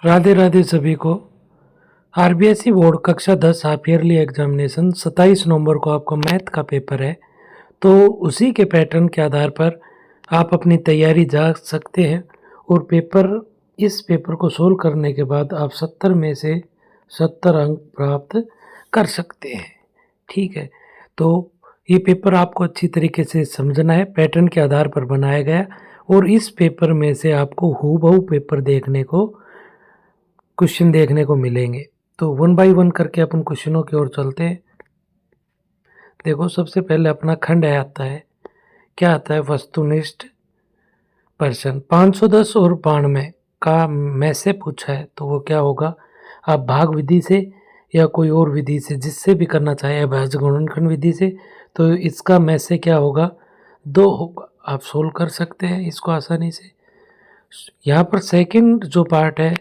राधे राधे सभी को। RBSE board कक्षा 10 हाफ ईयरली एग्जामिनेशन 27 नवंबर को आपका मैथ का पेपर है, तो उसी के पैटर्न के आधार पर आप अपनी तैयारी जा सकते हैं और इस पेपर को सोल्व करने के बाद आप 70 में से 70 अंक प्राप्त कर सकते हैं। ठीक है, तो ये पेपर आपको अच्छी तरीके से समझना है, पैटर्न के आधार पर बनाया गया और इस पेपर में से आपको हूबहू क्वेश्चन देखने को मिलेंगे। तो 1 बाय 1 करके अपन क्वेश्चनों की ओर चलते हैं। देखो, सबसे पहले अपना खंड आता है, क्या आता है, वस्तुनिष्ठ पर्सन। 510 और 92 का में से पूछा है, तो वो क्या होगा, आप भाग विधि से या कोई और विधि से, जिससे भी करना चाहे, अभाज्य गुणनखंड विधि से, तो इसका में से क्या होगा, 2 होगा। आप सोल्व कर सकते हैं इसको आसानी से। यहाँ पर सेकंड जो पार्ट है,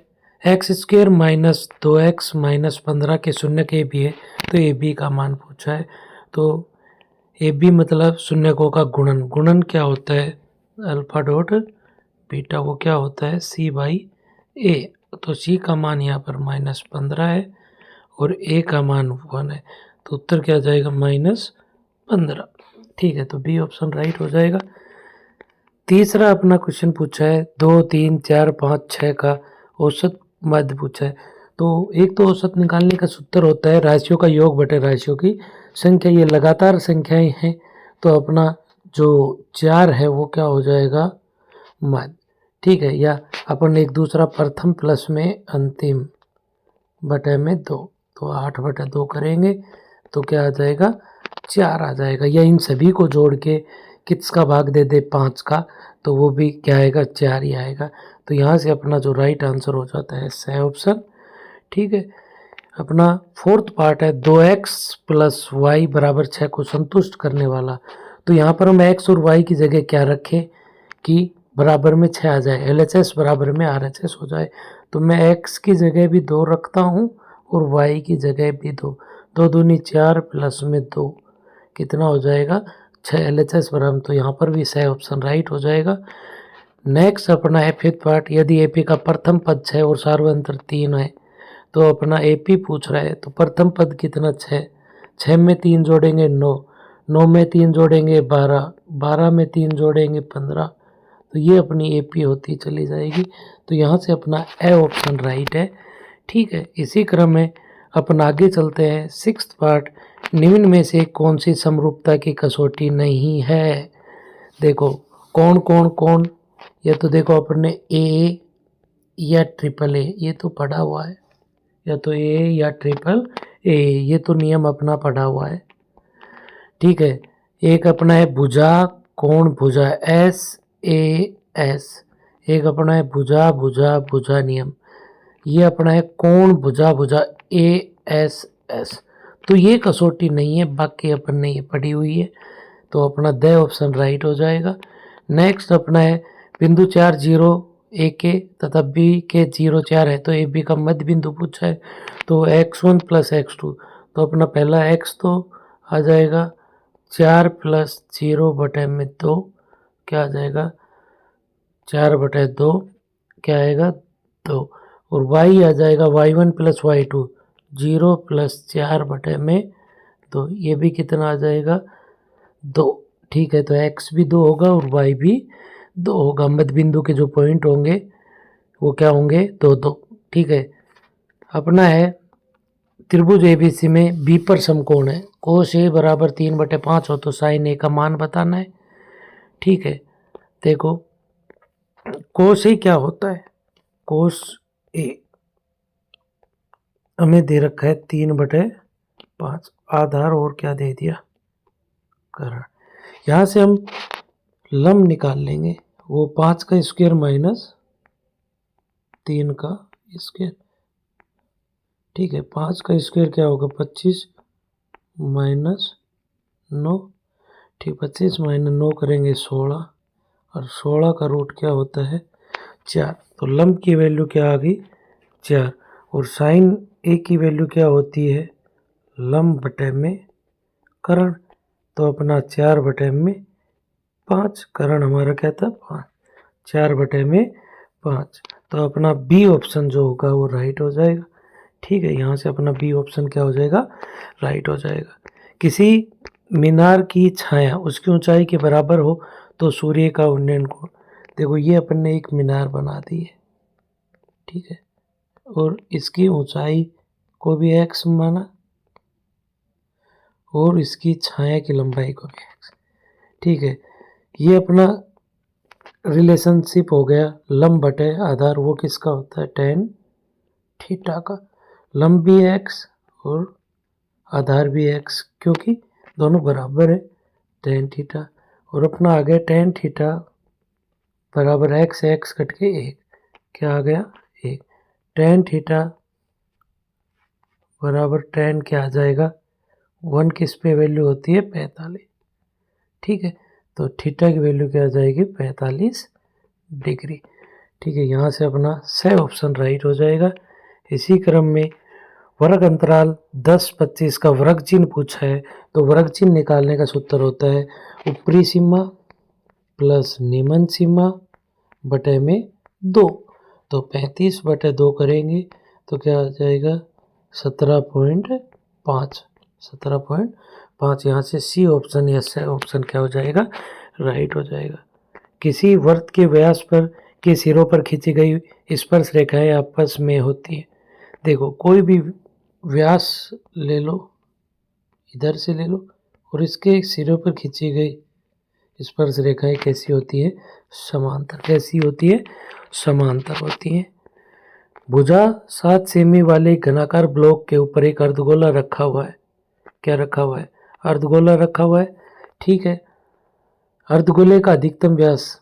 x square minus 2x minus 15 के शून्य के भी है, तो ए बी का मान पूछा है। तो ए बी मतलब शून्यकों का गुणन। गुणन क्या होता है, अल्फा डॉट बीटा, वो क्या होता है, सी बाई ए। तो सी का मान यहाँ पर -15 है और ए का मान 1 है, तो उत्तर क्या आ जाएगा, -15। ठीक है, तो बी ऑप्शन राइट हो जाएगा। तीसरा अपना क्वेश्चन पूछा है, 2, 3, 4, 5, 6 का औसत मध्य पूछा है। तो एक तो औसत निकालने का सूत्र होता है राशियों का योग बटे राशियों की संख्या। ये लगातार संख्याएं हैं, तो अपना जो 4 है वो क्या हो जाएगा, मध्य। ठीक है, या अपन एक दूसरा प्रथम प्लस में अंतिम बटे में 2, तो 8 बटे 2 करेंगे तो क्या आ जाएगा, 4 आ जाएगा। या इन सभी को जोड़ के किसका भाग दे दे, 5 का, तो वो भी क्या आएगा, 4 ही आएगा। तो यहाँ से अपना जो राइट आंसर हो जाता है सही ऑप्शन। ठीक है, अपना फोर्थ पार्ट है, 2x प्लस वाई बराबर 6 को संतुष्ट करने वाला। तो यहाँ पर हम x और y की जगह क्या रखें कि बराबर में 6 आ जाए, LHS बराबर में RHS हो जाए। तो मैं x की जगह भी 2 रखता हूँ और y की जगह भी 2। 2 दूनी 4 प्लस में 2 कितना हो जाएगा, 6 LHS बराबर। तो यहाँ पर भी सही ऑप्शन राइट हो जाएगा। नेक्स्ट अपना है फिफ्थ पार्ट, यदि एपी का प्रथम पद 6 और सार्वंतर 3 है, तो अपना एपी पूछ रहा है, तो प्रथम पद कितना, 6, 6 में 3 जोड़ेंगे 9, 9 में 3 जोड़ेंगे 12, 12 में 3 जोड़ेंगे 15, तो ये अपनी एपी होती चली जाएगी। तो यहाँ से अपना ए ऑप्शन राइट है। ठीक है, इसी क्रम में अपन आगे चलते हैं। सिक्स्थ पार्ट, निम्न में से कौन सी समरूपता की कसौटी नहीं है। देखो कौन कौन कौन, या तो देखो अपने ए या ट्रिपल ए, ये तो पढ़ा हुआ है, या तो ए या ट्रिपल ए, ये तो नियम अपना पढ़ा हुआ है। ठीक है, एक अपना है भुजा कोण भुजा एस ए एस, एक अपना है भुजा भुजा भुजा नियम, ये अपना है कोण भुजा भुजा ए एस एस। तो ये कसौटी नहीं है, बाकी अपन ने ये पढ़ी हुई है, तो अपना द ऑप्शन राइट हो जाएगा। नेक्स्ट अपना है बिंदु 4 0 ए के तथा बी के 0 4 है, तो ए बी का मध्य बिंदु पूछा है, तो x1 प्लस x2, तो अपना पहला x तो आ जाएगा 4 प्लस 0 बटे में 2, क्या आ जाएगा, 4 बटे 2, क्या आएगा 2, और y आ जाएगा y1 प्लस y2, 0 प्लस 4 बटे में 2, ये भी कितना आ जाएगा 2। ठीक है, तो x भी 2 होगा और y भी 2 होगा। मध्य बिंदु के जो पॉइंट होंगे वो क्या होंगे, 2 2। ठीक है, अपना है त्रिभुज एबीसी में बी पर समकोण है, कोस ए बराबर 3/5 हो, तो साइन ए का मान बताना है। ठीक है, देखो कोस ए क्या होता है, कोस ए हमें दे रखा है 3/5, आधार और क्या दे दिया, करण। यहाँ से हम लंब निकाल लेंगे, वो 5 का स्क्वायर माइनस 3 का स्क्वायर। ठीक है, 5 का स्क्वायर क्या होगा, 25 माइनस 9। ठीक, 25 माइनस 9 करेंगे 16, और 16 का रूट क्या होता है 4। तो लंब की वैल्यू क्या आ गई 4, और साइन ए की वैल्यू क्या होती है, लंब बटे में करण, तो अपना 4 बटे में 5, करण हमारा क्या था 5, 4 बटे में 5। तो अपना बी ऑप्शन जो होगा वो राइट हो जाएगा। ठीक है, यहाँ से अपना बी ऑप्शन क्या हो जाएगा, राइट हो जाएगा। किसी मीनार की छाया उसकी ऊंचाई के बराबर हो तो सूर्य का उन्नयन कोण। देखो ये अपन ने एक मीनार बना दी है, ठीक है, और इसकी ऊंचाई को भी x माना और इसकी छाया की लंबाई को भी x। ठीक है, ये अपना रिलेशनशिप हो गया लंब बटे आधार, वो किसका होता है, tan थीटा का। लंब भी x और आधार भी x, क्योंकि दोनों बराबर है, tan थीटा। और अपना आ गया tan थीटा बराबर x, x कट के 1, क्या आ गया 1। tan थीटा बराबर tan क्या आ जाएगा, 1 किस पे वैल्यू होती है, 45। ठीक है, तो थीटा की वैल्यू क्या आ जाएगी, 45 डिग्री। ठीक है, यहाँ से अपना सही ऑप्शन राइट हो जाएगा। इसी क्रम में वर्ग अंतराल 10-25 का वर्ग चिन्ह पूछा है, तो वर्ग चिन्ह निकालने का सूत्र होता है ऊपरी सीमा प्लस निम्न सीमा बटे में 2। तो 35 बटे 2 करेंगे तो क्या आ जाएगा 17.5। 17.5, यहाँ से सी ऑप्शन या सी ऑप्शन क्या हो जाएगा, राइट हो जाएगा। किसी वृत्त के व्यास पर के सिरों पर खींची गई स्पर्श रेखाएं आपस में होती है। देखो कोई भी व्यास ले लो, इधर से ले लो, और इसके सिरों पर खींची गई स्पर्श रेखाएं कैसी होती है, समांतर। कैसी होती है, समांतर होती है। भुजा 7 सेमी वाले घनाकार ब्लॉक के ऊपर एक अर्धगोला रखा हुआ है। क्या रखा हुआ है, अर्धगोला रखा हुआ है। ठीक है, अर्धगोले का अधिकतम व्यास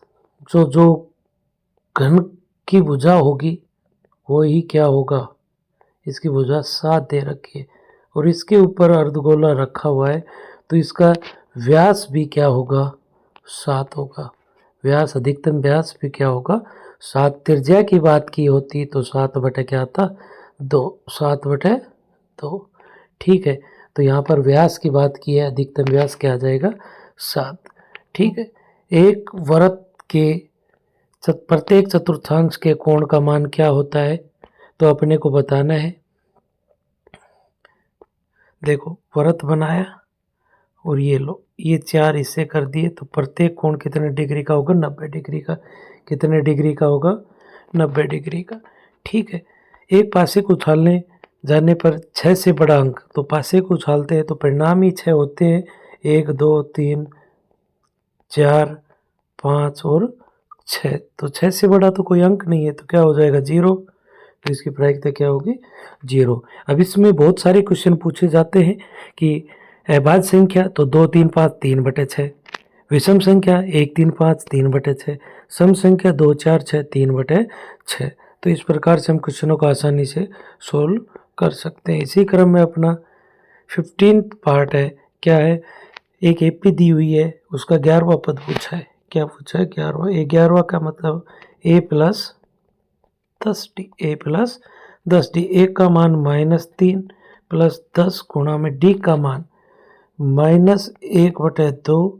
जो घन की भुजा होगी वो ही क्या होगा, इसकी भुजा 7 दे रखी है और इसके ऊपर अर्धगोला रखा हुआ है, तो इसका व्यास भी क्या होगा, 7 होगा। व्यास, अधिकतम व्यास भी क्या होगा, 7। त्रिज्या की बात की होती तो 7 बटे क्या आता, 2। 7 बटे 2। ठीक है, तो यहाँ पर व्यास की बात की है, अधिकतम व्यास क्या आ जाएगा, 7। ठीक है, एक वृत्त के प्रत्येक चतुर्थांश के कोण का मान क्या होता है, तो अपने को बताना है। देखो वृत्त बनाया और ये लो, ये 4 हिस्से कर दिए, तो प्रत्येक कोण कितने डिग्री का होगा, 90 डिग्री का। कितने डिग्री का होगा, 90 डिग्री का। ठीक है, एक पासे को उछालने जाने पर 6 से बड़ा अंक, तो पासे को उछालते हैं तो परिणाम ही 6 होते हैं। 1 2 3 4 5 और 6, तो 6 से बड़ा तो कोई अंक नहीं है, तो क्या हो जाएगा, 0। तो इसकी प्रायिकता क्या होगी, 0। अब इसमें बहुत सारे क्वेश्चन पूछे जाते हैं कि अभाज्य संख्या, तो 2 3 5 3 बटे 6। विषम संख्या 1 3 5 3 बटे 6। सम संख्या 2 4 6 3 बटे 6। तो इस प्रकार से हम क्वेश्चनों को आसानी से सोल्व कर सकते हैं। इसी क्रम में अपना 15 पार्ट है, क्या है, एक एपी दी हुई है, उसका 11वां पद पूछा है। क्या पूछा है, 11वां। 11वां का मतलब a plus 10d, a plus 10d। ए का मान -3 प्लस 10 गुणा में डी का मान -1/2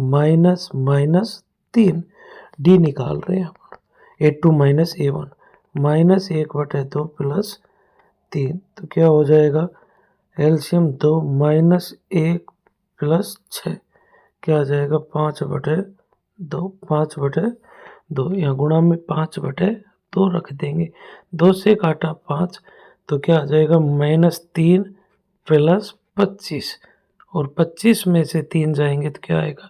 माइनस -3। डी निकाल रहे हैं हम, A2 - A1 -1/2 प्लस 3, तो क्या हो जाएगा, एलसीएम 2 -1 प्लस 6, क्या आ जाएगा 5/2। 5/2, यहाँ गुणा में 5/2 रख देंगे, 2 से काटा 5, तो क्या आ जाएगा -3 प्लस 25, और 25 में से 3 जाएंगे तो क्या आएगा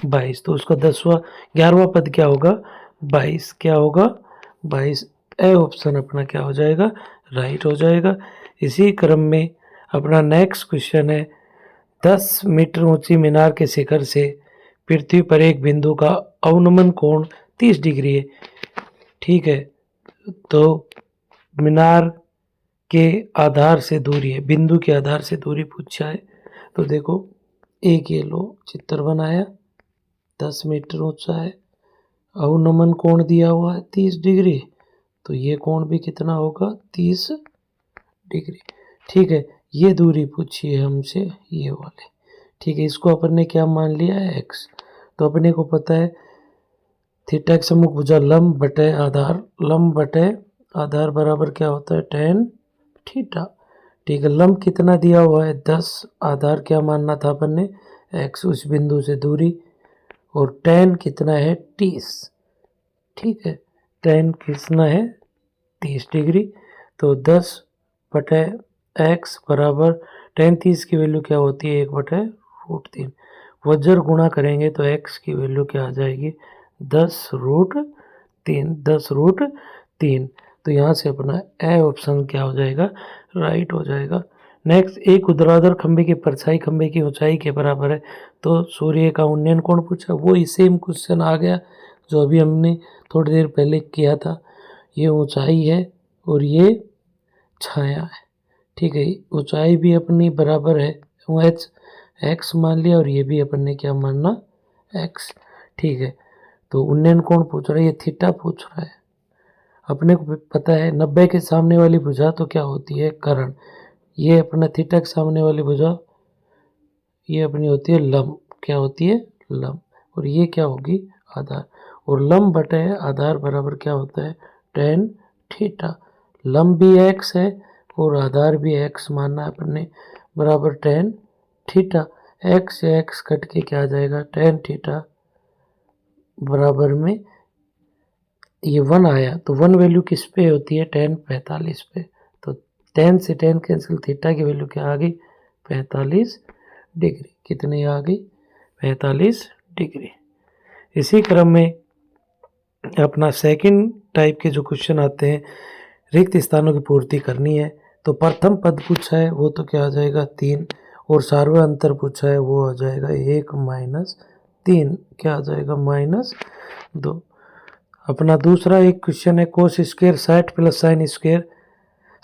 22। तो उसका 11वां पद क्या होगा, 22। क्या होगा, 22। ए ऑप्शन अपना क्या हो जाएगा, राइट हो जाएगा। इसी क्रम में अपना नेक्स्ट क्वेश्चन है, 10 मीटर ऊंची मीनार के शिखर से पृथ्वी पर एक बिंदु का अवनमन कोण 30 डिग्री है। ठीक है, तो मीनार के आधार से दूरी है, बिंदु के आधार से दूरी पूछा है। तो देखो एक ये लो चित्र बनाया, 10 मीटर ऊंचा है, अवनमन कोण दिया हुआ है 30 डिग्री, तो ये कोण भी कितना होगा, 30 डिग्री। ठीक है, ये दूरी पूछी है हमसे, ये वाले। ठीक है, इसको अपन ने क्या मान लिया है, x। तो अपने को पता है थीटा की सम्मुख भुजा लंब बटे आधार, लंब बटे आधार बराबर क्या होता है tan थीटा। ठीक है, लंब कितना दिया हुआ है 10, आधार क्या मानना था अपन ने x, उस बिंदु से दूरी, और tan कितना है 30। ठीक है, tan कितना है 30 डिग्री। तो 10 बटे x बराबर tan 30 की वैल्यू क्या होती है 1/√3। वज्र गुणा करेंगे तो x की वैल्यू क्या आ जाएगी 10√3, 10√3। तो यहाँ से अपना ए ऑप्शन क्या हो जाएगा राइट हो जाएगा। नेक्स्ट, एक ऊर्ध्वाधर खंभे की परछाई खंभे की ऊंचाई के बराबर है। तो सूर्य का उन्नयन कोण पूछा, वो ही सेम क्वेश्चन आ गया जो अभी हमने थोड़ी देर पहले किया था। ये ऊंचाई है और ये छाया है। ठीक है, ऊंचाई भी अपनी बराबर है, एच एक्स मान लिया, और ये भी अपन ने क्या मानना एक्स। ठीक है, तो उन्नयन कोण पूछ रहा है, ये थीटा पूछ रहा है। अपने को पता है 90 के सामने वाली भुजा तो क्या होती है कर्ण, ये अपना थीटा के सामने वाली भुजा ये अपनी होती है लंब, क्या होती है लंब, और ये क्या होगी आधार, और लंब बटे आधार बराबर क्या होता है tan थीटा। लंब भी x है और आधार भी x मानना है अपन ने, बराबर tan थीटा। x से x कट के क्या आ जाएगा tan थीटा बराबर में ये 1 आया, तो 1 वैल्यू किस पे होती है tan 45 पे। तो tan से tan कैंसिल, थीटा की वैल्यू क्या आ गई 45 डिग्री। कितनी आ गई 45 डिग्री। इसी क्रम में अपना सेकंड टाइप के जो क्वेश्चन आते हैं, रिक्त स्थानों की पूर्ति करनी है। तो प्रथम पद पूछा है वो तो क्या आ जाएगा 3, और सार्वय अंतर पूछा है वो आ जाएगा 1 माइनस 3, क्या आ जाएगा -2। अपना दूसरा एक क्वेश्चन है cos square 60 plus sine square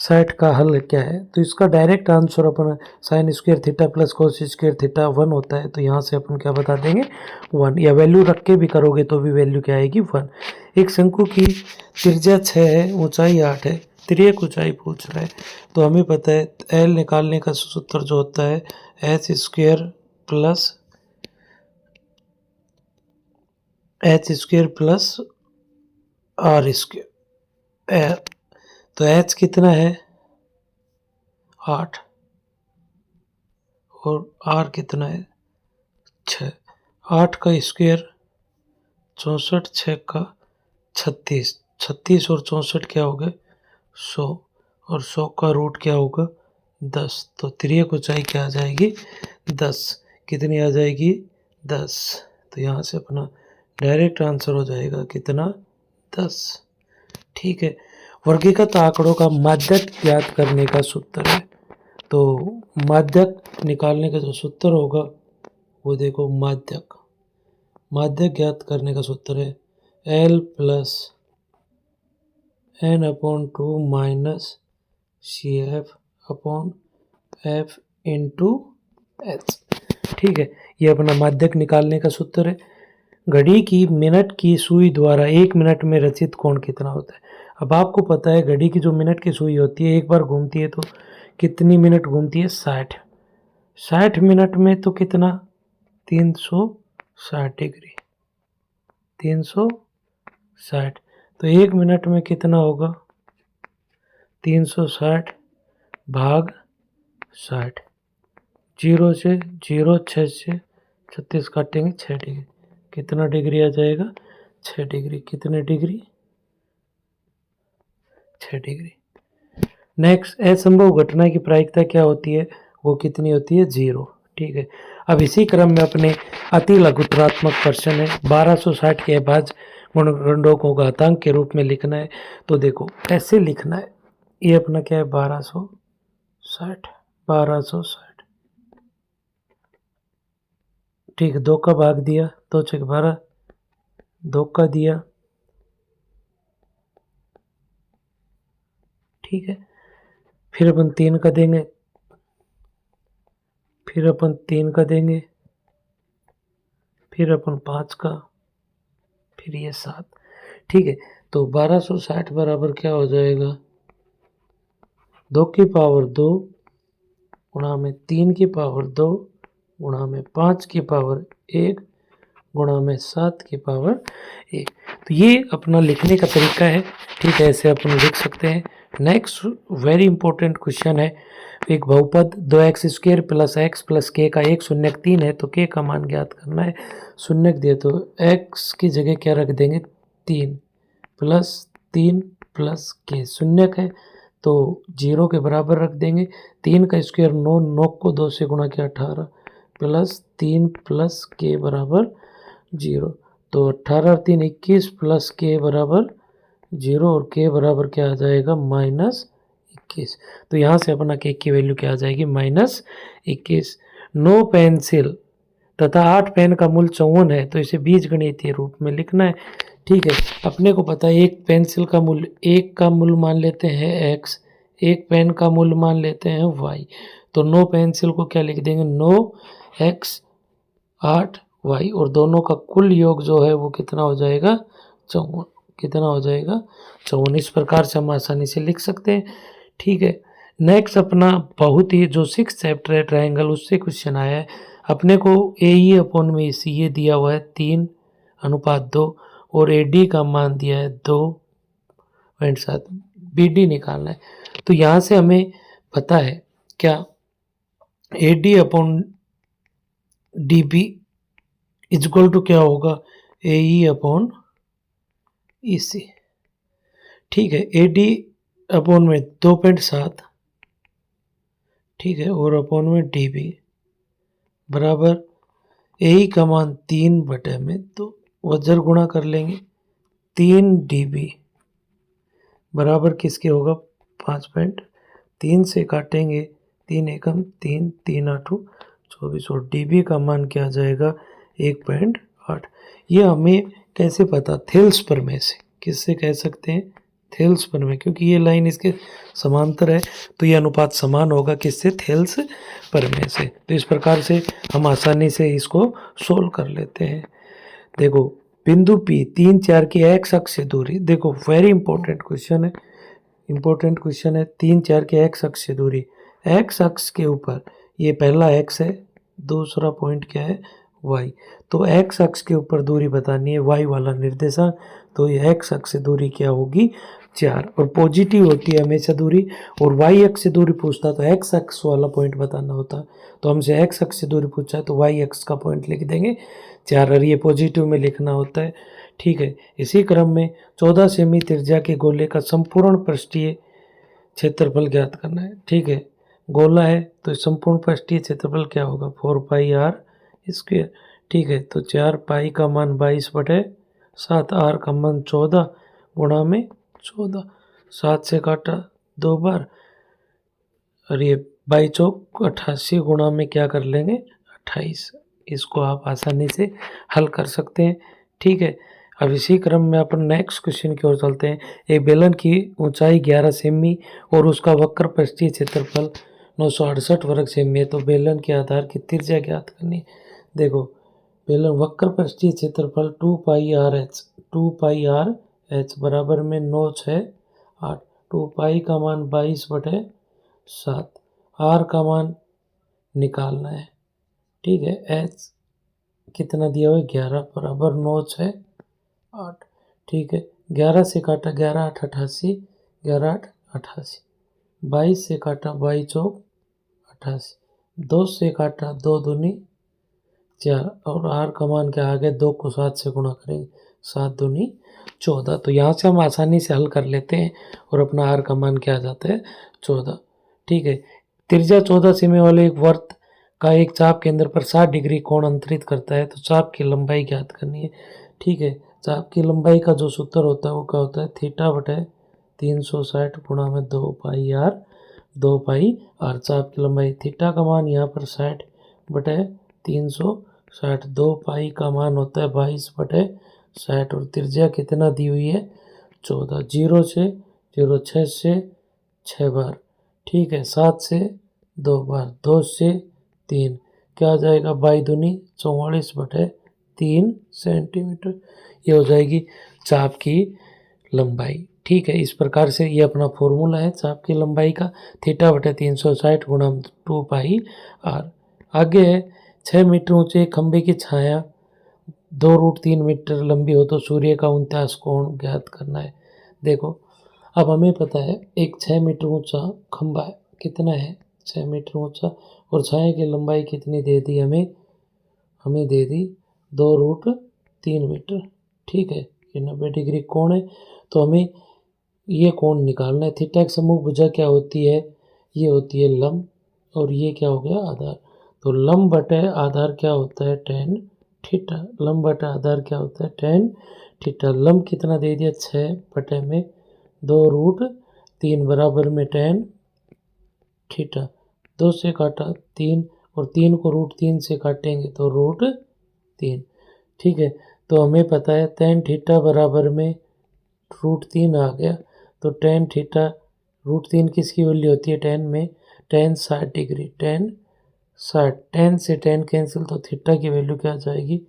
60 का हल क्या है। तो इसका डायरेक्ट आंसर अपन sine square theta plus cos square theta 1 होता है, तो यहाँ से अपन क्या बता देंगे 1, या वैल्यू रख के भी करोगे तो भी वैल्यू क्या आएगी 1। एक शंकु की त्रिज्या 6 है, ऊंचाई 8 है, तिर्यक ऊंचाई पूछ रहा है। तो हमें पता है एल निकालने का सूत्र जो होता है H square plus R square. तो एच कितना है 8 और आर कितना है 6। 8 का स्क्वायर 64, 6 का 36, 36 और 64 क्या हो गए 100, और 100 का रूट क्या होगा 10। तो तिर्यक ऊंचाई क्या आ जाएगी 10। कितनी आ जाएगी 10। तो यहाँ से अपना डायरेक्ट आंसर हो जाएगा कितना 10। ठीक है, वर्गीकृत आंकड़ों का माध्यक ज्ञात करने का सूत्र है। तो माध्यक निकालने का जो सूत्र होगा वो देखो, माध्यक ज्ञात करने का सूत्र है L plus n/2 minus CF upon F into H। ठीक है, ये अपना माध्यक निकालने का सूत्र है। घड़ी की मिनट की सुई द्वारा 1 मिनट में रचित कोण कितना होता है। अब आपको पता है घड़ी की जो मिनट की सुई होती है एक बार घूमती है तो कितनी मिनट घूमती है 60। 60 मिनट में तो कितना 360 डिग्री, 360। तो 1 मिनट में कितना होगा 360 भाग 60। 0 से 0, 6 से 36 काटेंगे 6 डिग्री, कितना डिग्री आ जाएगा 6 डिग्री। कितने डिग्री 6 डिग्री। नेक्स्ट, असंभव घटना की प्रायिकता क्या होती है, वो कितनी होती है 0। ठीक है, अब इसी क्रम में अपने अति लघुत्तरात्मक प्रश्न है 1260 के अभाज्य गुणनखंडों को घातांक के रूप में लिखना है। तो देखो कैसे लिखना है, ये अपना क्या है 1260। ठीक है, 2 का भाग दिया, 2 6 12, 2 का दिया। ठीक है, फिर अपन 3 का देंगे, फिर अपन 3 का देंगे, फिर अपन 5 का, फिर ये 7। ठीक है, तो 1260 बराबर क्या हो जाएगा 2 की पावर 2 गुणा में 3 की पावर 2 गुणा में 5 की पावर 1 गुणा में 7 की पावर 1। तो ये अपना लिखने का तरीका है, ठीक है, ऐसे अपन लिख सकते हैं। नेक्स्ट वेरी इंपॉर्टेंट क्वेश्चन है, एक बहुपद 2x² plus x plus k का एक शून्यक 3 है, तो k का मान ज्ञात करना है। शून्यक दिए तो x की जगह क्या रख देंगे, 3 प्लस k। शून्यक है तो 0 के बराबर रख देंगे। 3 का स्क्वायर 9, 9 को 2 से गुणा किया 18 प्लस 3 प्लस k बराबर 0। तो 18 और 3 21 प्लस k बराबर 0 और k बराबर क्या आ जाएगा, -21। तो यहाँ से अपना k की वैल्यू क्या आ जाएगी, -21। 9 पेंसिल तथा 8 पेन का मूल्य 54 है, तो इसे बीजगणितीय रूप में लिखना है। ठीक है, अपने को पता है एक पेंसिल का मूल्य, एक का मूल्य मान लेते हैं x, एक पेन का मूल्य मान लेते हैं y। तो 9 पेंसिल को क्या लिख देंगे, 9x 8y, और दोनों का कुल योग जो है वो कितना हो जाएगा, 54। कितना हो जाएगा, 54। इस प्रकार से हम आसानी से लिख सकते हैं। ठीक है, नेक्स्ट अपना बहुत ही जो 6th चैप्टर है ट्रायंगल, उससे क्वेश्चन आया है। अपने को AE अपॉन में AC ये दिया हुआ है 3:2 और AD का मान दिया है 2.7, BD निकालना है। तो यहाँ से हमें पता है क्या, AD upon DB equal to क्या होगा, AE अपॉन EC। ठीक है, AD अपॉन में 2.7, ठीक है, और अपॉन में DB बराबर AE का मान 3/2, तो वज्र गुणा कर लेंगे। 3 DB बराबर किसके होगा, 5.3 से काटेंगे, 3 एकम 3, 3 8 24, और DB का मान क्या आ जाएगा, 1.8। ये हमें कैसे पता, थेल्स प्रमेय से। किससे कह सकते हैं, थेल्स प्रमेय, क्योंकि ये लाइन इसके समांतर है, तो ये अनुपात समान होगा किससे, थेल्स प्रमेय से। तो इस प्रकार से हम आसानी से इसको सोल्व कर लेते हैं। देखो बिंदु P 3, 4 की x अक्ष से दूरी, देखो वेरी इंपॉर्टेंट क्वेश्चन है, 3, 4 की x अक्ष से दूरी, x अक्ष के ऊपर ये पहला x है, दूसरा पॉइंट क्या है, y। तो x अक्ष के ऊपर दूरी बतानी है, y वाला निर्देशांक, तो ये x अक्ष से दूरी क्या होगी, 4, और पॉजिटिव होती है हमेशा दूरी, और y अक्ष से दूरी पूछता तो x अक्ष वाला पॉइंट बताना होता। तो हमसे x अक्ष से दूरी पूछा है तो y अक्ष का पॉइंट लिख देंगे 4, और ये पॉजिटिव में लिखना होता है। ठीक है, इसी क्रम में 14 सेमी त्रिज्या के गोले का संपूर्ण पृष्ठीय क्षेत्रफल ज्ञात करना है। ठीक है, गोला है तो संपूर्ण पृष्ठीय क्षेत्रफल क्या होगा, 4πr²। ठीक है, तो 4π का मान 22/7, r का मान 14 गुणा में 14, 7 से काटा 2 बार, और ये 22 चौक 88 गुणा में क्या कर लेंगे, 28। इसको आप आसानी से हल कर सकते हैं। ठीक है, अब इसी क्रम में अपन नेक्स्ट क्वेश्चन की ओर चलते हैं। एक बेलन की ऊंचाई 11 सेमी और उसका वक्र पृष्ठीय क्षेत्रफल 968 वर्ग सेमी है, तो बेलन के आधार की त्रिज्या ज्ञात करनी है। देखो बेलन वक्र पृष्ठीय क्षेत्रफल 2πr बराबर में 9, 6, 8। 2π का मान 22/7, r का मान निकालना है। ठीक है, h कितना दिया हुआ है, 11 बराबर 9, 6, 8। ठीक है, 11 से काटा 11 8 88, 11 8 88, 22 से काटा 22 चौक 88, 2 से काटा 2 दूनी 4, और r का मान क्या आ गया, 2 को 7 से गुणा करेंगे, 7 दूनी 14। तो यहाँ से हम आसानी से हल कर लेते हैं, और अपना r का मान क्या आ जाता है, 14। ठीक है, त्रिज्या 14 सेमी वाले एक वर्त का एक चाप केंद्र पर 60 डिग्री कोण अंतरित करता है, तो चाप की लंबाई ज्ञात करनी है। ठीक है, चाप की लंबाई का जो सूत्र होता है वो क्या होता है, θ/360 गुणा में 2πr, 2πr। चाप की लंबाई थीटा का मान यहाँ पर 60/360, 2π का मान होता है 22/60, और त्रिज्या कितना दी हुई है, 14। 0 से 0, 6 से 6 बार, ठीक है, 7 से 2 बार, 2 से 3, क्या आ जाएगा, 22 दूनी 44/3 सेंटीमीटर। ये हो जाएगी चाप की लंबाई। ठीक है, इस प्रकार से ये अपना फॉर्मूला है चाप की लंबाई का, θ/360 गुणा 2πr। आगे है 6 मीटर ऊंचे खंभे की छाया 2√3 मीटर लंबी हो तो सूर्य का 49 कोण ज्ञात करना है। देखो अब हमें पता है एक 6 मीटर ऊंचा खंभा है, कितना है 6 मीटर ऊंचा, और छाया की लंबाई कितनी दे दी हमें दे दी 2√3 मीटर। ठीक है, ये 90 डिग्री कोण है, तो हमें ये कोण निकालना है। थीटा की समूह भुजा क्या होती है, ये होती है लंब, और ये क्या हो गया आधार। तो लंब बटे आधार क्या होता है tan थीटा, लंब बटे आधार क्या होता है tan थीटा। लंब कितना दे दिया 6 बटे में 2√3 बराबर में tan थीटा। 2 से काटा 3 और 3 को √3 से काटेंगे तो √3। ठीक है, तो हमें पता है tan थीटा बराबर में √3 आ गया। तो tan थीटा √3 किसकी वैल्यू होती है tan में, tan 60 डिग्री, tan 60, tan से tan कैंसिल, तो थीटा की वैल्यू क्या आ जाएगी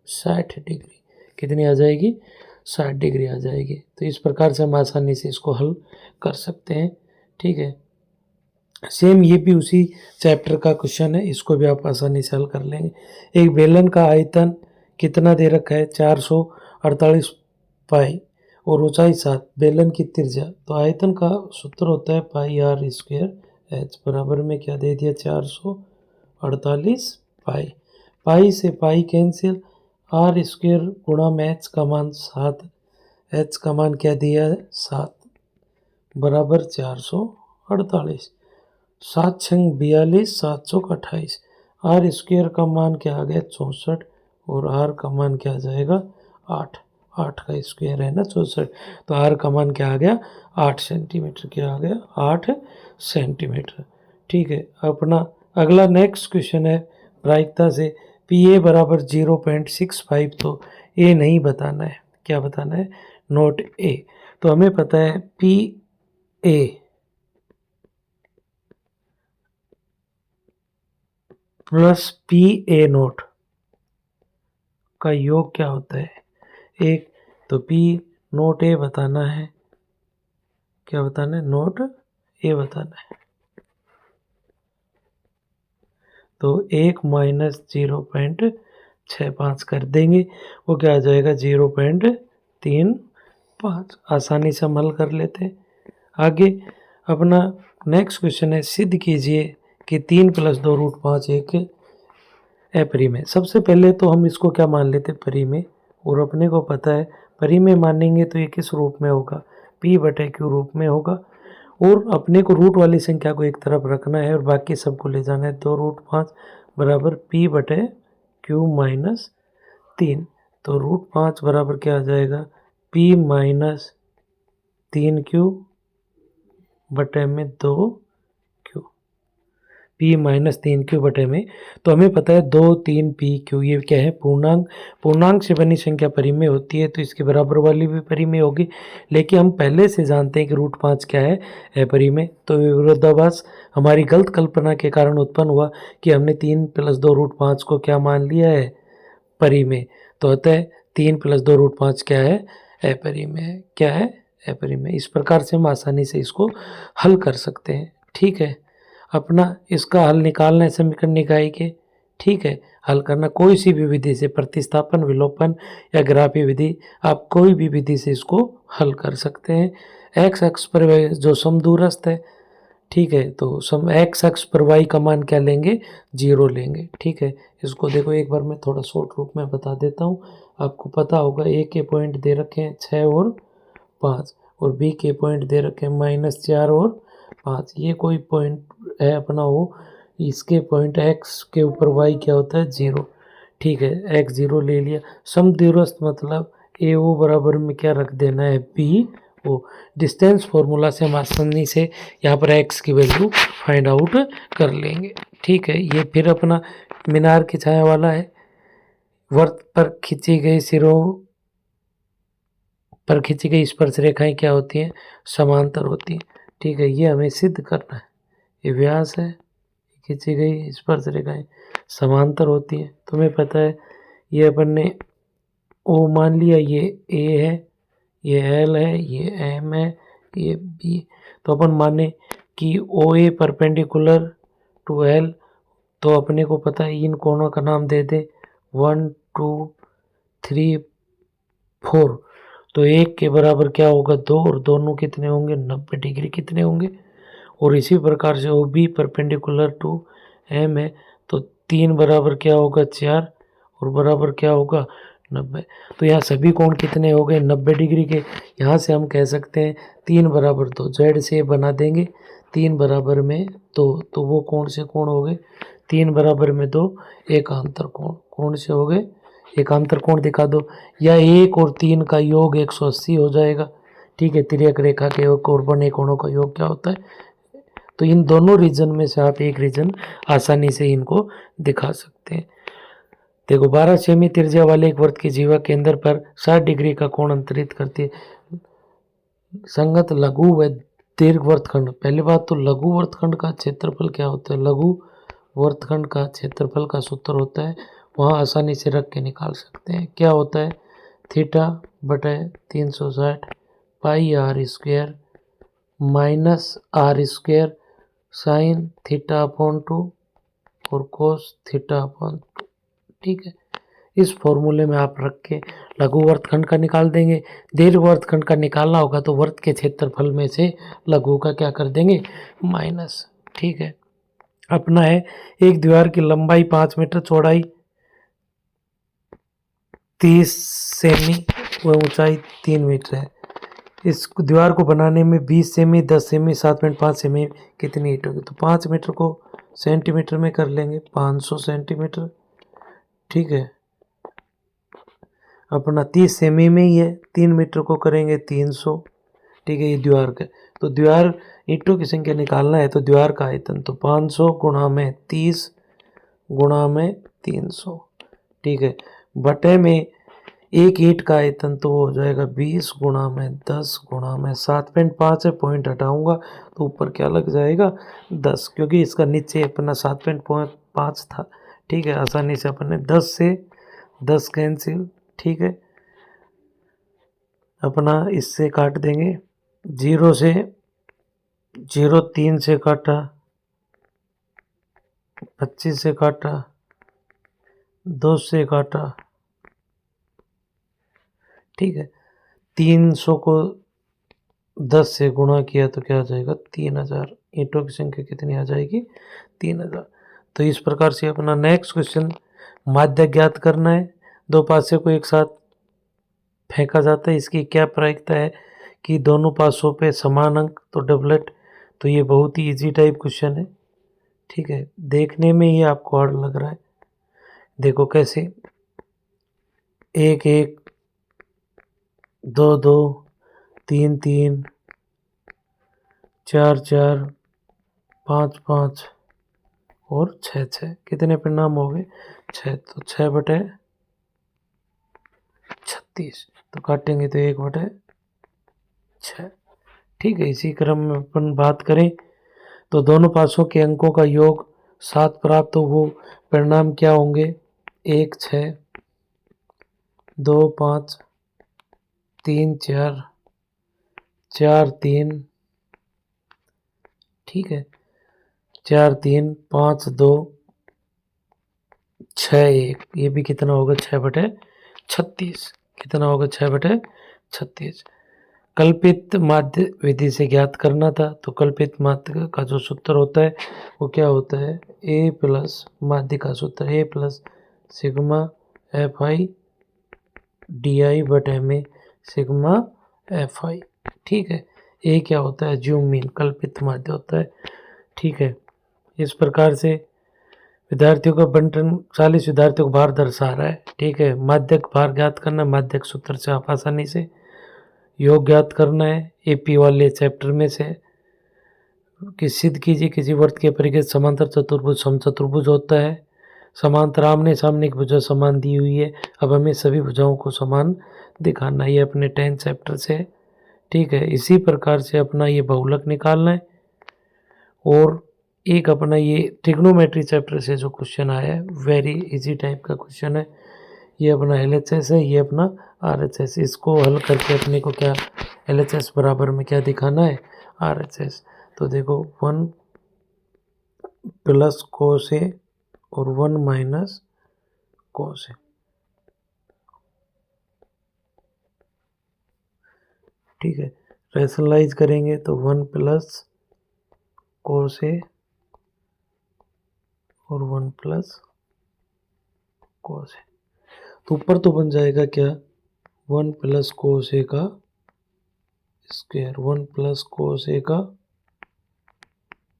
60 डिग्री। कितनी आ जाएगी 60 डिग्री आ जाएगी। तो इस प्रकार से हम आसानी से इसको हल कर सकते हैं। ठीक है, सेम ये भी उसी चैप्टर का क्वेश्चन है, इसको भी आप आसानी से हल कर लेंगे। एक बेलन का आयतन कितना दे रखा है 448 पाई और ऊंचाई 7, बेलन की त्रिज्या। तो आयतन का सूत्र होता है पाई आर स्क्वायर एच, बराबर में क्या दे दिया 448 पाई। पाई से पाई कैंसिल, आर स्क्वायर गुणा में एच का मान 7, एच का मान क्या दिया है 7 बराबर 448, 7 छंग 42, 728। आर स्क्वायर का मान क्या आ गया 64, और आर का मान क्या आ जाएगा 8, 8 का स्क्वायर है ना 64, तो आर का मान क्या आ गया 8 सेंटीमीटर, क्या आ गया 8 सेंटीमीटर। ठीक है, अपना अगला नेक्स्ट क्वेश्चन है प्रायिकता से पी ए बराबर 0.65, तो ए नहीं बताना है, क्या बताना है नोट ए। तो हमें पता है P A plus P A note का योग क्या होता है एक, तो पी नोट ए बताना है, क्या बताना है नोट ए बताना है। तो 1 माइनस 0.65 कर देंगे, वो क्या आ जाएगा 0.35। आसानी से हम हल कर लेते हैं। आगे अपना नेक्स्ट क्वेश्चन है सिद्ध कीजिए कि 3 + 2√5 एक अपरिमेय। सबसे पहले तो हम इसको क्या मान लेते हैं परिमेय, और अपने को पता है परिमेय मानेंगे तो ये किस रूप में होगा p/q रूप में होगा, और अपने को रूट वाली संख्या को एक तरफ रखना है और बाकी सबको ले जाना है। 2√5 बराबर p/q माइनस 3, तो √5 बराबर क्या आ जाएगा p माइनस 3q बटे में 2q, p माइनस 3q बटे में। तो हमें पता है 2 3 pq, ये क्या है पूर्णांक, पूर्णांक से बनी संख्या परिमेय होती है, तो इसके बराबर वाली भी परिमेय होगी। लेकिन हम पहले से जानते हैं कि √5 क्या है अपरिमेय। तो विरोधाभास हमारी गलत कल्पना के कारण उत्पन्न हुआ कि हमने 3 + 2√5 को क्या मान लिया है परिमेय। तो अतः 3 + 2√5 क्या है अपरिमेय, क्या है अपरिमेय। इस प्रकार से हम आसानी से इसको हल कर सकते हैं। ठीक है, अपना इसका हल निकालना है समीकरण निकाय के। ठीक है, हल करना कोई सी भी विधि से, प्रतिस्थापन, विलोपन या ग्राफी विधि, आप कोई भी विधि से इसको हल कर सकते हैं। एक्स अक्ष पर जो समदूरस्थ है, ठीक है, तो सम एक्स अक्ष पर वाई का मान क्या लेंगे 0 लेंगे। ठीक है, इसको देखो एक बार मैं थोड़ा शॉर्ट रूप में बता देता हूँ, आपको पता होगा। ए के पॉइंट दे रखे हैं 6 और 5, और बी के पॉइंट दे रखे हैं -4 और 5। ये कोई पॉइंट है अपना हो, इसके पॉइंट एक्स के ऊपर वाई क्या होता है 0। ठीक है, एक्स 0 ले लिया। समदूरस्थ मतलब ए ओ बराबर में क्या रख देना है बी ओ। डिस्टेंस फॉर्मूला से हम आसानी से यहाँ पर एक्स की वैल्यू फाइंड आउट कर लेंगे। ठीक है, ये फिर अपना मीनार की छाया वाला है। वर्त पर खींची गई सिरों पर खींची गई स्पर्श रेखाएं क्या होती हैं समांतर होती हैं। ठीक है, ये हमें सिद्ध करना है। ये व्यास है, खींची गई स्पर्श रेखाएं समांतर होती हैं। तुम्हें पता है ये अपन ने ओ मान लिया, ये ए है, ये एल है, ये एम है, ये बी। तो अपन माने कि ओ ए परपेंडिकुलर टू एल, तो अपने को पता है इन कोणों का नाम दे दे 1 2 3 4, तो 1 के बराबर क्या होगा 2, और दोनों कितने होंगे 90 डिग्री कितने होंगे। और इसी प्रकार से O B perpendicular to M है, तो 3 बराबर क्या होगा 4, और बराबर क्या होगा 90। तो यहाँ सभी कोण कितने हो गए 90 डिग्री के। यहाँ से हम कह सकते हैं 3 बराबर 2, जेड से बना देंगे 3 बराबर में 2, तो वो कौन से कोण हो गए 3 बराबर में 2 एकांतर कोण। कौन से हो गए एकांतर कोण दिखा दो, या 1 और 3 का योग 180 हो जाएगा। ठीक है, तिर्यक रेखा के योग और बने कोणों का योग क्या होता है। तो इन दोनों रीजन में से आप एक रीजन आसानी से इनको दिखा सकते हैं। देखो 12 सेमी त्रिज्या वाले एक वृत्त की जीवा केंद्र पर 60 डिग्री का कोण अंतरित करती है। संगत लघु व दीर्घ वृत्तखंड। पहली बात तो लघु वृत्तखंड का क्षेत्रफल क्या होता है, लघु वृत्तखंड का क्षेत्रफल का सूत्र होता है, वहाँ आसानी से रख के निकाल सकते हैं। क्या होता है थीटा बटे 360 pi r square minus r square sine theta upon 2 और कोस थीटा अपॉन 2। ठीक है, इस फॉर्मूले में आप रख के लघु वृत्तखंड का निकाल देंगे। दीर्घ वृत्तखंड का निकालना होगा तो वृत्त के क्षेत्रफल में से लघु का क्या कर देंगे माइनस। ठीक है, अपना है एक दीवार की लंबाई 5 मीटर, चौड़ाई 30 सेमी व ऊंचाई 3 मीटर है। इस दीवार को बनाने में 20 सेमी 10 सेमी 7.5 सेमी कितनी ईंट होगी। तो 5 मीटर को सेंटीमीटर में कर लेंगे 500 सेंटीमीटर। ठीक है, अपना 30 सेमी में ही है, 3 मीटर को करेंगे 300। ठीक है, ये दीवार का, तो दीवार ईंटों की संख्या निकालना है तो दीवार का आयतन तो 500 गुणा में 30 गुणा में 300। ठीक है, बटे में एक ईंट का आयतन तो हो जाएगा 20 गुणा में 10 गुणा में 7.5 है, पॉइंट हटाऊंगा तो ऊपर क्या लग जाएगा 10, क्योंकि इसका नीचे अपना 7.5 था। ठीक है, आसानी से अपने 10 से 10 कैंसिल। ठीक है, अपना इससे काट देंगे 0 से 0, 3 से काटा 25 से काटा 2 से काटा। ठीक है, 300 को 10 से गुणा किया तो क्या आ जाएगा 3000। ईंटों की संख्या कितनी आ जाएगी 3000। तो इस प्रकार से अपना नेक्स्ट क्वेश्चन माध्य ज्ञात करना है। दो पासे को एक साथ फेंका जाता है, इसकी क्या प्रायिकता है कि दोनों पासों पे समान अंक, तो डबलेट। तो ये बहुत ही इजी टाइप क्वेश्चन है। ठीक है, देखने में ही आपको हार्ड लग रहा है, देखो कैसे 1 1 2 2 3 3 4 4 5 5 और 6 6 कितने परिणाम हो गए 6, तो 6 बटे 36, तो काटेंगे तो 1 बटे 6। ठीक है, इसी क्रम में अपन बात करें तो दोनों पासों के अंकों का योग 7 प्राप्त हो, वो परिणाम क्या होंगे 1 6 2 5 3 4 4 3। ठीक है, 4 3 5 2 6 1, ये भी कितना होगा 6 बटे 36। कितना होगा 6 बटे 36। कल्पित माध्य विधि से ज्ञात करना था, तो कल्पित माध्य का जो सूत्र होता है वो क्या होता है ए प्लस माध्य का सूत्र A plus sigma F I D I बटे में सिग्मा एफ आई। ठीक है, ए क्या होता है ज्यूम मीन, कल्पित माध्य होता है। ठीक है, इस प्रकार से विद्यार्थियों का बंटन 40 विद्यार्थियों को भार दर्शा रहा है। ठीक है, माध्यक भार ज्ञात करना, माध्यक सूत्र से आप आसानी से योग ज्ञात करना है। एपी वाले चैप्टर में से कि सिद्ध कीजिए किसी वृत्त के परिघ समांतर चतुर्भुज समचतुर्भुज होता है। समांतर आमने सामने की भुजा समान दी हुई है, अब हमें सभी भुजाओं को समान दिखाना है, ये अपने 10 चैप्टर से। ठीक है, इसी प्रकार से अपना ये बहुलक निकालना है। और एक अपना ये ट्रिग्नोमेट्री चैप्टर से जो क्वेश्चन आया है वेरी इजी टाइप का क्वेश्चन है, ये अपना LHS है, ये अपना RHS। इसको हल करके अपने को क्या LHS बराबर में क्या दिखाना है RHS। तो देखो 1 प्लस कोस ए और 1 माइनस कोस ए। ठीक है। रैशनलाइज करेंगे तो 1 प्लस कोस ए और 1 प्लस कोस ए, तो ऊपर तो बन जाएगा क्या 1 प्लस कोस ए का स्क्वायर, 1 प्लस कोस ए का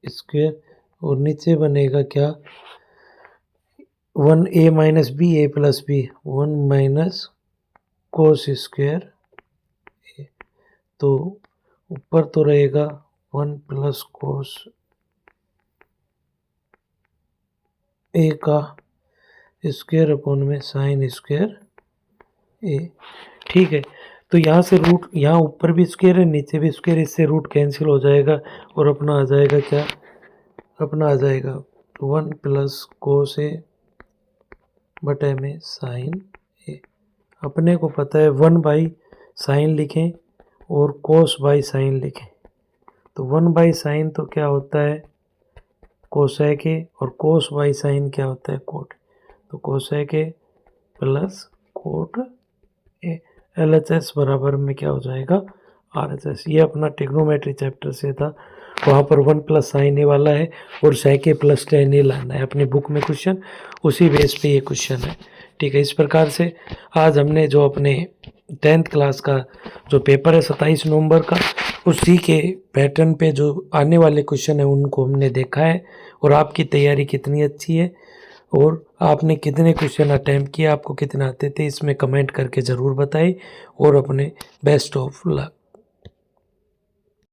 स्क्वायर, और नीचे बनेगा क्या 1 A minus B A plus B, 1 minus cos square A, तो ऊपर तो रहेगा 1 प्लस कोस ए का स्क्वायर अपॉन में साइन स्क्वायर ए, ठीक है। तो यहाँ से रूट, यहाँ ऊपर भी स्क्वायर है नीचे भी स्क्वायर, इससे रूट कैंसिल हो जाएगा और अपना आ जाएगा क्या, अपना आ जाएगा 1 प्लस कोस ए बटे में साइन ए। अपने को पता है 1 बाई साइन लिखें और कोस बाई साइन लिखें, तो 1 बाई साइन तो क्या होता है कोसेक ए, और कोस बाई साइन क्या होता है कोट, तो cosec A plus cot A, LHS बराबर में क्या हो जाएगा RHS। ये अपना ट्रिग्नोमेट्री चैप्टर से था, वहाँ पर 1 प्लस साइन ए वाला है और सेक ए प्लस टेन ए लाना है अपनी बुक में क्वेश्चन, उसी बेस पे ये क्वेश्चन है, ठीक है। इस प्रकार से आज हमने जो अपने 10th क्लास का जो पेपर है 27 नवंबर का, उसी के पैटर्न पे जो आने वाले क्वेश्चन है उनको हमने देखा है, और आपकी तैयारी कितनी अच्छी है और आपने कितने क्वेश्चन अटैम्प्ट किए, आपको कितने आते थे, इसमें कमेंट करके ज़रूर बताइए, और अपने बेस्ट ऑफ लक।